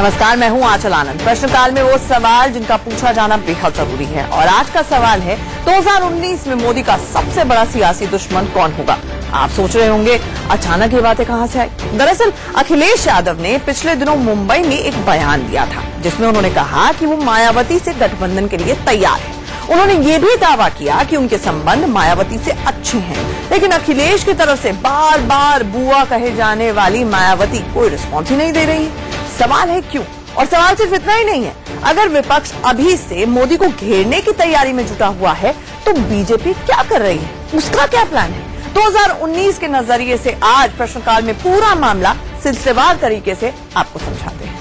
नमस्कार, मैं हूं आंचल आनंद। प्रश्नकाल में वो सवाल जिनका पूछा जाना बेहद जरूरी है और आज का सवाल है 2019 में मोदी का सबसे बड़ा सियासी दुश्मन कौन होगा। आप सोच रहे होंगे अचानक ये बातें कहां से आई। दरअसल अखिलेश यादव ने पिछले दिनों मुंबई में एक बयान दिया था जिसमें उन्होंने कहा कि वो मायावती से गठबंधन के लिए तैयार है। उन्होंने ये भी दावा किया कि उनके संबंध मायावती से अच्छे हैं, लेकिन अखिलेश की तरफ से बार बार बुआ कहे जाने वाली मायावती कोई रिस्पॉन्स ही नहीं दे रही है। सवाल है क्यों? और सवाल सिर्फ इतना ही नहीं है, अगर विपक्ष अभी से मोदी को घेरने की तैयारी में जुटा हुआ है तो बीजेपी क्या कर रही है, उसका क्या प्लान है? 2019 के नजरिए से आज प्रश्नकाल में पूरा मामला सिलसिलेवार तरीके से आपको समझाते हैं।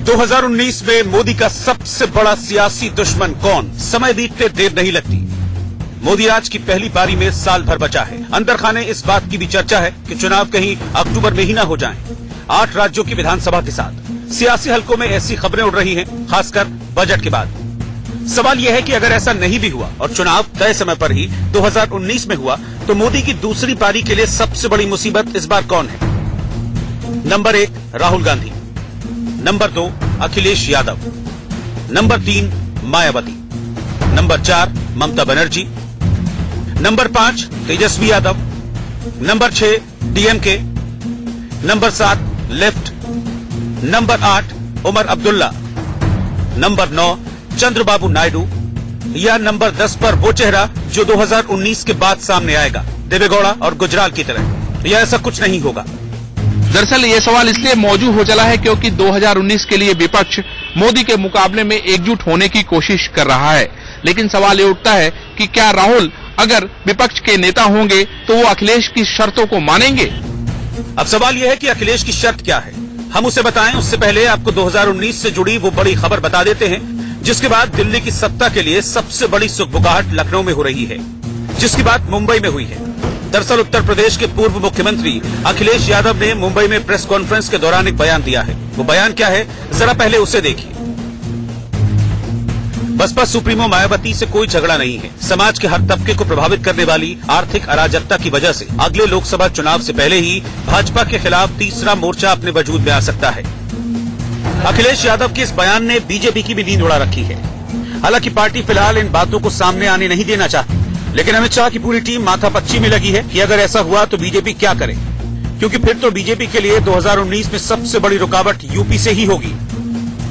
दो 2019 में मोदी का सबसे बड़ा सियासी दुश्मन कौन? समय बीतते देर नहीं लगती। मोदी राज की पहली पारी में साल भर बचा है। अंदर खाने इस बात की भी चर्चा है कि चुनाव कहीं अक्टूबर में ही न हो जाएं। 8 राज्यों की विधानसभा के साथ सियासी हलकों में ऐसी खबरें उड़ रही हैं, खासकर बजट के बाद। सवाल यह है कि अगर ऐसा नहीं भी हुआ और चुनाव तय समय पर ही 2019 में हुआ तो मोदी की दूसरी पारी के लिए सबसे बड़ी मुसीबत इस बार कौन है? Number 1 Rahul Gandhi, number 2 Akhilesh Yadav, number 3 Mayawati, number 4 Mamata Banerjee, number 5 Tejashwi Yadav, number 6 DMK, number 7 left, number 8 Omar Abdullah, number 9 Chandrababu Naidu, या नंबर 10 पर वो चेहरा जो 2019 के बाद सामने आएगा, देवेगौड़ा और गुजराल की तरह, या ऐसा कुछ नहीं होगा? दरअसल ये सवाल इसलिए मौजूद हो चला है क्योंकि 2019 के लिए विपक्ष मोदी के मुकाबले में एकजुट होने की कोशिश कर रहा है। लेकिन सवाल ये उठता है कि क्या राहुल अगर विपक्ष के नेता होंगे तो वो अखिलेश की शर्तों को मानेंगे? अब सवाल यह है कि अखिलेश की शर्त क्या है। हम उसे बताएं उससे पहले आपको 2019 से जुड़ी वो बड़ी खबर बता देते हैं जिसके बाद दिल्ली की सत्ता के लिए सबसे बड़ी सुगबुगाहट लखनऊ में हो रही है, जिसकी बात मुंबई में हुई है। दरअसल उत्तर प्रदेश के पूर्व मुख्यमंत्री अखिलेश यादव ने मुंबई में प्रेस कॉन्फ्रेंस के दौरान एक बयान दिया है। वो बयान क्या है, जरा पहले उसे देखिए। बसपा सुप्रीमो मायावती से कोई झगड़ा नहीं है। समाज के हर तबके को प्रभावित करने वाली आर्थिक अराजकता की वजह से अगले लोकसभा चुनाव से पहले ही भाजपा के खिलाफ तीसरा मोर्चा अपने वजूद में आ सकता है। अखिलेश यादव के इस बयान ने बीजेपी की भी नींद उड़ा रखी है। हालांकि पार्टी फिलहाल इन बातों को सामने आने नहीं देना चाहती, लेकिन अमित शाह की पूरी टीम माथापच्ची में लगी है कि अगर ऐसा हुआ तो बीजेपी क्या करे, क्योंकि फिर तो बीजेपी के लिए 2019 में सबसे बड़ी रुकावट यूपी से ही होगी।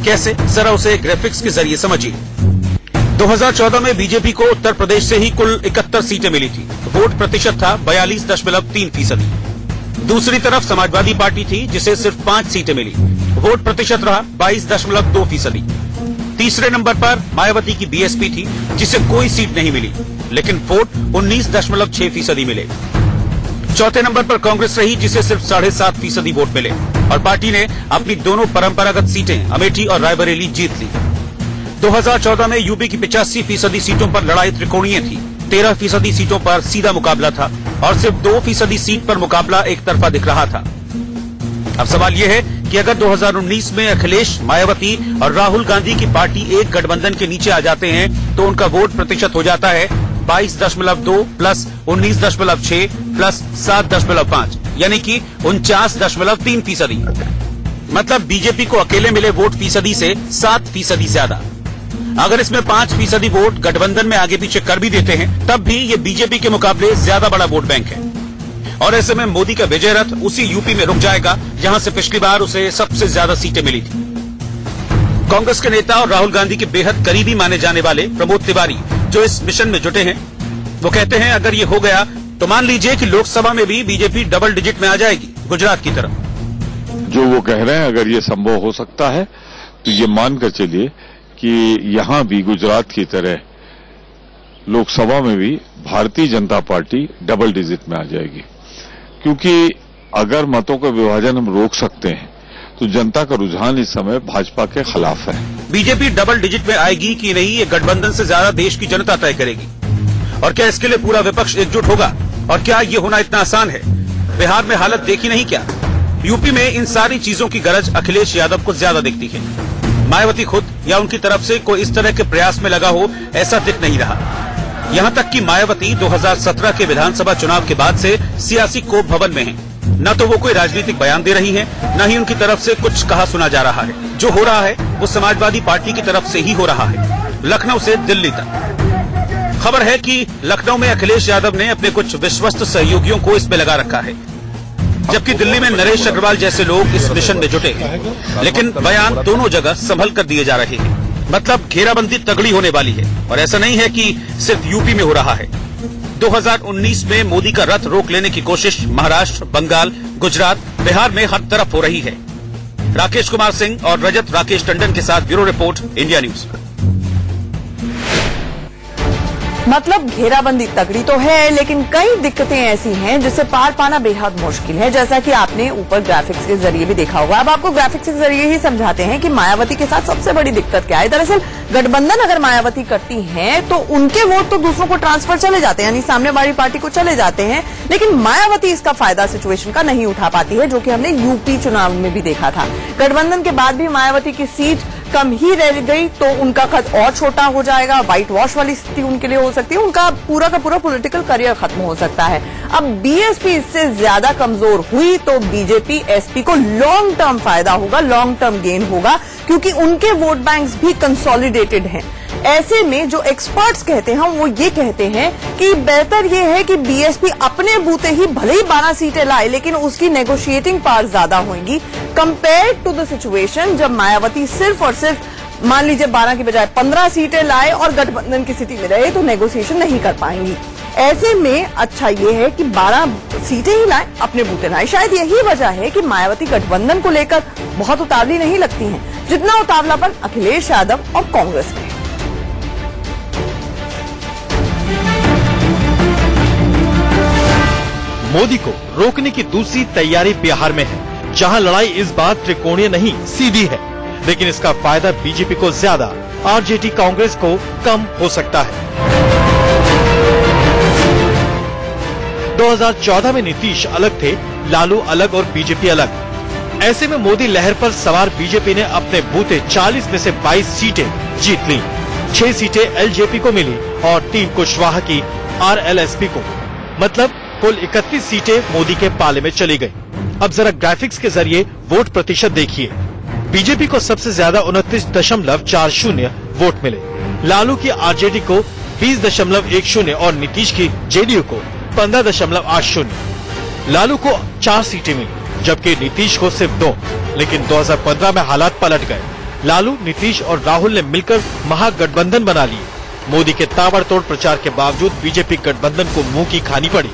कैसे? जरा उसे ग्राफिक्स के जरिए समझिए। 2014 में बीजेपी को उत्तर प्रदेश से ही कुल 71 सीटें मिली थी। वोट प्रतिशत था 42.3%। दूसरी तरफ समाजवादी पार्टी थी जिसे सिर्फ 5 सीटें मिली। वोट प्रतिशत रहा 22.2%। तीसरे नंबर पर मायावती की बीएसपी थी जिसे कोई सीट नहीं मिली, लेकिन वोट 19.6% मिले। चौथे नंबर पर कांग्रेस रही जिसे सिर्फ 7.5% वोट मिले और पार्टी ने अपनी दोनों परंपरागत सीटें अमेठी और रायबरेली जीत ली। 2014 में यूपी की 85% सीटों पर लड़ाई त्रिकोणीय थी। 13% सीटों पर सीधा मुकाबला था और सिर्फ 2% सीट पर मुकाबला एक तरफा दिख रहा था। अब सवाल यह है कि अगर 2019 में अखिलेश, मायावती और राहुल गांधी की पार्टी एक गठबंधन के नीचे आ जाते हैं तो उनका वोट प्रतिशत हो जाता है 22.2 प्लस 19.6 प्लस 7.5, यानी कि 49.3%। मतलब बीजेपी को अकेले मिले वोट फीसदी से 7% ज्यादा। अगर इसमें 5% वोट गठबंधन में आगे पीछे कर भी देते हैं तब भी ये बीजेपी के मुकाबले ज्यादा बड़ा वोट बैंक है। और ऐसे में मोदी का विजय रथ उसी यूपी में रुक जाएगा जहां से पिछली बार उसे सबसे ज्यादा सीटें मिली थी। कांग्रेस के नेता और राहुल गांधी के बेहद करीबी माने जाने वाले प्रमोद तिवारी जो इस मिशन में जुटे हैं, वो कहते हैं अगर ये हो गया तो मान लीजिए कि लोकसभा में भी बीजेपी डबल डिजिट में आ जाएगी, गुजरात की तरफ। जो वो कह रहे हैं अगर ये संभव हो सकता है तो ये मानकर चलिए कि यहां भी गुजरात की तरह लोकसभा में भी Bharatiya Janata party double digit में आ जाएगी, क्योंकि अगर मतों का विभाजन हम रोक सकते हैं तो जनता का रुझान इस समय भाजपा के खिलाफ है। बीजेपी डबल डिजिट में आएगी कि नहीं ये गठबंधन से ज्यादा देश की जनता तय करेगी। और क्या इसके लिए पूरा विपक्ष एकजुट होगा? और क्या ये होना इतना आसान है? बिहार में हालत देखी नहीं क्या? यूपी में इन सारी चीजों की गरज अखिलेश यादव को ज्यादा दिखती है। मायावती खुद या उनकी तरफ से कोई इस तरह के प्रयास में लगा हो ऐसा दिख नहीं रहा। यहाँ तक कि मायावती 2017 के विधानसभा चुनाव के बाद से सियासी कोप भवन में हैं। न तो वो कोई राजनीतिक बयान दे रही हैं, न ही उनकी तरफ से कुछ कहा सुना जा रहा है। जो हो रहा है वो समाजवादी पार्टी की तरफ से ही हो रहा है, लखनऊ से दिल्ली तक। खबर है कि लखनऊ में अखिलेश यादव ने अपने कुछ विश्वस्त सहयोगियों को इसमें लगा रखा है, जबकि दिल्ली में नरेश अग्रवाल जैसे लोग इस मिशन में जुटे हैं। लेकिन बयान दोनों जगह संभल कर दिए जा रहे हैं। मतलब घेराबंदी तगड़ी होने वाली है, और ऐसा नहीं है कि सिर्फ यूपी में हो रहा है। 2019 में मोदी का रथ रोक लेने की कोशिश महाराष्ट्र, बंगाल, गुजरात, बिहार में हर तरफ हो रही है। राकेश कुमार सिंह और रजत राकेश टंडन के साथ ब्यूरो रिपोर्ट, इंडिया न्यूज। मतलब घेराबंदी तगड़ी तो है, लेकिन कई दिक्कतें ऐसी हैं जिसे पार पाना बेहद मुश्किल है, जैसा कि आपने ऊपर ग्राफिक्स के जरिए भी देखा होगा। अब आपको ग्राफिक्स के जरिए ही समझाते हैं कि मायावती के साथ सबसे बड़ी दिक्कत क्या है। दरअसल गठबंधन अगर मायावती करती हैं तो उनके वोट तो दूसरों को ट्रांसफर चले जाते हैं, यानी सामने वाली पार्टी को चले जाते हैं, लेकिन मायावती इसका फायदा सिचुएशन का नहीं उठा पाती है, जो कि हमने यूपी चुनाव में भी देखा था। गठबंधन के बाद भी मायावती की सीट कम ही रह गई तो उनका कद और छोटा हो जाएगा, व्हाइट वॉश वाली स्थिति उनके लिए हो सकती है, उनका पूरा का पूरा पॉलिटिकल करियर खत्म हो सकता है। अब बीएसपी इससे ज्यादा कमजोर हुई तो बीजेपी एसपी को लॉन्ग टर्म फायदा होगा, लॉन्ग टर्म गेन होगा, क्योंकि उनके वोट बैंक्स भी कंसोलिडेटेड हैं। ऐसे में जो एक्सपर्ट्स कहते हैं वो ये कहते हैं कि बेहतर ये है कि बीएसपी अपने बूते ही भले ही 12 सीटें लाए, लेकिन उसकी नेगोशिएटिंग पावर ज्यादा होगी कंपेयर टू द सिचुएशन जब मायावती सिर्फ और सिर्फ मान लीजिए 12 की बजाय 15 सीटें लाए और गठबंधन की स्थिति में रहे तो नेगोशिएशन नहीं कर पाएंगी। ऐसे में अच्छा ये है कि 12 सीटें ही लाए, अपने बूते लाए। शायद यही वजह है कि मायावती गठबंधन को लेकर बहुत उतावली नहीं लगती हैं, जितना उतावलापन अखिलेश यादव और कांग्रेस में। मोदी को रोकने की दूसरी तैयारी बिहार में है, जहां लड़ाई इस बार त्रिकोणीय नहीं सीधी है, लेकिन इसका फायदा बीजेपी को ज्यादा, आरजेडी कांग्रेस को कम हो सकता है। 2014 में नीतीश अलग थे, लालू अलग और बीजेपी अलग। ऐसे में मोदी लहर पर सवार बीजेपी ने अपने बूते 40 में से 22 सीटें जीत ली। 6 सीटें एलजेपी को मिली और 3 कुशवाहा की आरएलएसपी को। मतलब कुल 31 सीटें मोदी के पाले में चली गई। अब जरा ग्राफिक्स के जरिए वोट प्रतिशत देखिए। बीजेपी को सबसे ज्यादा 29.40 वोट मिले, लालू की आरजेडी को 20.10 और नीतीश की जेडीयू को 15.80। लालू को 4 सीटें मिली, जबकि नीतीश को सिर्फ 2। लेकिन 2015 में हालात पलट गए। लालू, नीतीश और राहुल ने मिलकर महागठबंधन बना लिए। मोदी के ताबड़तोड़ प्रचार के बावजूद बीजेपी गठबंधन को मुंह की खानी पड़ी।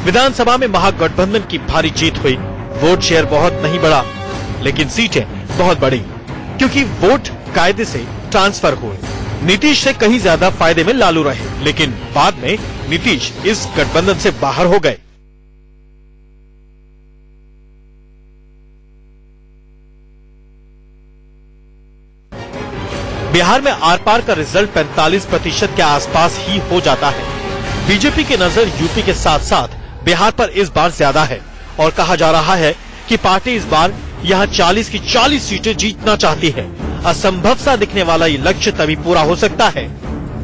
विधानसभा में महागठबंधन की भारी जीत हुई। वोट शेयर बहुत नहीं बढ़ा, लेकिन सीटें बहुत बढ़ी, क्योंकि वोट कायदे से ट्रांसफर हुए। नीतीश से कहीं ज्यादा फायदे में लालू रहे, लेकिन बाद में नीतीश इस गठबंधन से बाहर हो गए। बिहार में आर पार का रिजल्ट 45% के आसपास ही हो जाता है। बीजेपी की नजर यूपी के साथ साथ बिहार पर इस बार ज्यादा है और कहा जा रहा है कि पार्टी इस बार यहां 40 की 40 सीटें जीतना चाहती है। असंभव सा दिखने वाला ये लक्ष्य तभी पूरा हो सकता है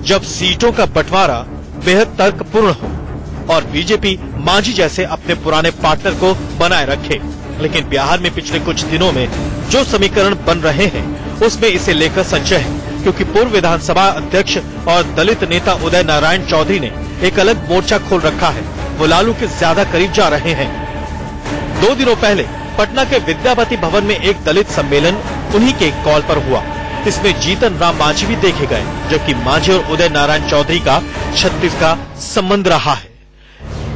जब सीटों का बंटवारा बेहद तर्कपूर्ण हो और बीजेपी मांझी जैसे अपने पुराने पार्टनर को बनाए रखे। लेकिन बिहार में पिछले कुछ दिनों में जो समीकरण बन रहे हैं उसमें इसे लेकर संशय है, क्योंकि पूर्व विधानसभा अध्यक्ष और दलित नेता उदय नारायण चौधरी ने एक अलग मोर्चा खोल रखा है। वो लालू के ज्यादा करीब जा रहे हैं। 2 दिनों पहले पटना के विद्यापति भवन में एक दलित सम्मेलन उन्हीं के कॉल पर हुआ। इसमें जीतन राम मांझी भी देखे गए, जबकि मांझी और उदय नारायण चौधरी का 36 का संबंध रहा है।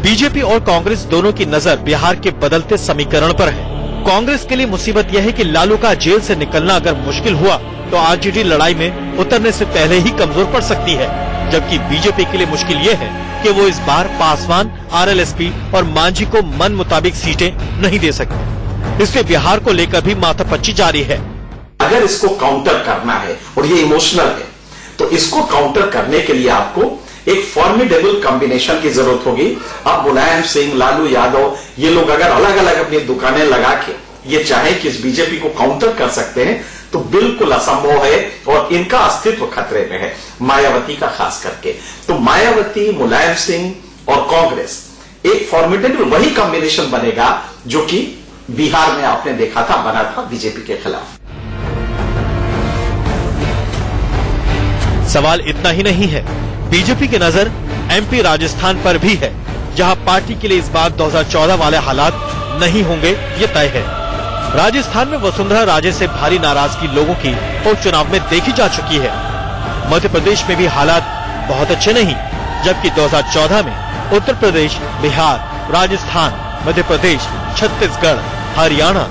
बीजेपी और कांग्रेस दोनों की नजर बिहार के बदलते समीकरण पर है। कांग्रेस के लिए मुसीबत यह है कि लालू का जेल से निकलना अगर मुश्किल हुआ तो आरजेडी लड़ाई में उतरने से पहले ही कमजोर पड़ सकती है, जबकि बीजेपी के लिए मुश्किल ये है कि वो इस बार पासवान, आरएलएसपी और मांझी को मन मुताबिक सीटें नहीं दे सकते। इसलिए बिहार को लेकर भी माथापच्ची जारी है। अगर इसको काउंटर करना है और ये इमोशनल है तो इसको काउंटर करने के लिए आपको एक फॉर्मिडेबल कॉम्बिनेशन की जरूरत होगी। अब मुलायम सिंह, लालू यादव ये लोग अगर अलग अलग अपनी दुकानें लगा के ये चाहे कि इस बीजेपी को काउंटर कर सकते हैं तो बिल्कुल असंभव है और इनका अस्तित्व खतरे में है, मायावती का खास करके। तो मायावती, मुलायम सिंह और कांग्रेस एक फॉर्मिडेबल वही कॉम्बिनेशन बनेगा जो कि बिहार में आपने देखा था, बना था बीजेपी के खिलाफ। सवाल इतना ही नहीं है, बीजेपी की नजर एमपी राजस्थान पर भी है, जहां पार्टी के लिए इस बार 2014 वाले हालात नहीं होंगे ये तय है। राजस्थान में वसुंधरा राजे से भारी नाराजगी लोगों की उपचुनाव में देखी जा चुकी है। मध्य प्रदेश में भी हालात बहुत अच्छे नहीं, जबकि 2014 में उत्तर प्रदेश, बिहार, राजस्थान, मध्य प्रदेश, छत्तीसगढ़, हरियाणा,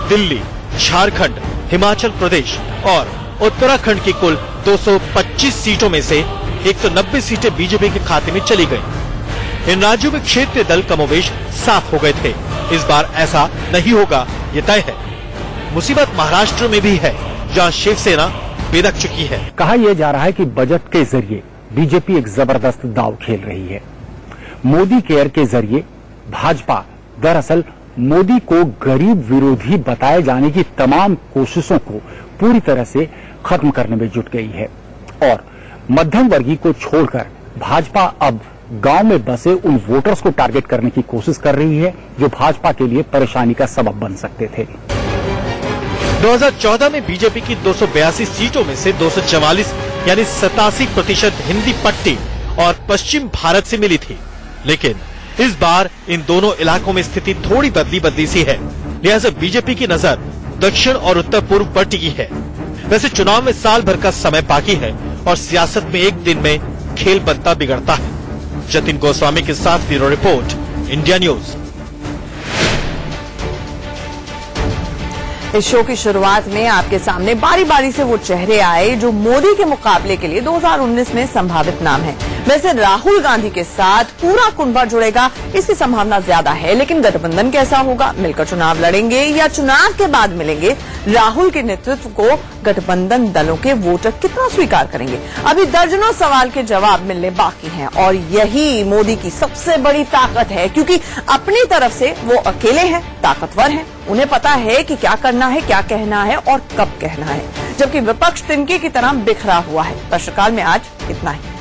दिल्ली, झारखंड, हिमाचल प्रदेश और उत्तराखंड की कुल 225 सीटों में से 190 सीटें बीजेपी के खाते में चली गईं। इन राज्यों में क्षेत्रीय दल कमोबेश साफ हो गए थे। इस बार ऐसा नहीं होगा ये तय है। मुसीबत महाराष्ट्र में भी है, जहां शिवसेना बेदक चुकी है। कहा यह जा रहा है कि बजट के जरिए बीजेपी एक जबरदस्त दांव खेल रही है। मोदी केयर के जरिए भाजपा दरअसल मोदी को गरीब विरोधी बताए जाने की तमाम कोशिशों को पूरी तरह से खत्म करने में जुट गई है और मध्यम वर्गीय को छोड़कर भाजपा अब गांव में बसे उन वोटर्स को टारगेट करने की कोशिश कर रही है जो भाजपा के लिए परेशानी का सबब बन सकते थे। 2014 में बीजेपी की 282 सीटों में से 244 यानी 87% हिंदी पट्टी और पश्चिम भारत से मिली थी, लेकिन इस बार इन दोनों इलाकों में स्थिति थोड़ी बदली सी है। लिहाजा बीजेपी की नजर दक्षिण और उत्तर पूर्व पर टिकी है। वैसे चुनाव में साल भर का समय बाकी है और सियासत में एक दिन में खेल बनता बिगड़ता है। जतिन गोस्वामी के साथ ब्यूरो रिपोर्ट, इंडिया न्यूज। इस शो की शुरुआत में आपके सामने बारी बारी से वो चेहरे आए जो मोदी के मुकाबले के लिए 2019 में संभावित नाम है। वैसे राहुल गांधी के साथ पूरा कुनबा जुड़ेगा, इसकी संभावना ज्यादा है, लेकिन गठबंधन कैसा होगा? मिलकर चुनाव लड़ेंगे या चुनाव के बाद मिलेंगे? राहुल के नेतृत्व को गठबंधन दलों के वोटर कितना स्वीकार करेंगे? अभी दर्जनों सवाल के जवाब मिलने बाकी हैं और यही मोदी की सबसे बड़ी ताकत है, क्योंकि अपनी तरफ से वो अकेले हैं, ताकतवर हैं। उन्हें पता है कि क्या करना है, क्या कहना है और कब कहना है, जबकि विपक्ष तिनके की तरह बिखरा हुआ है। प्रश्नकाल में आज इतना ही।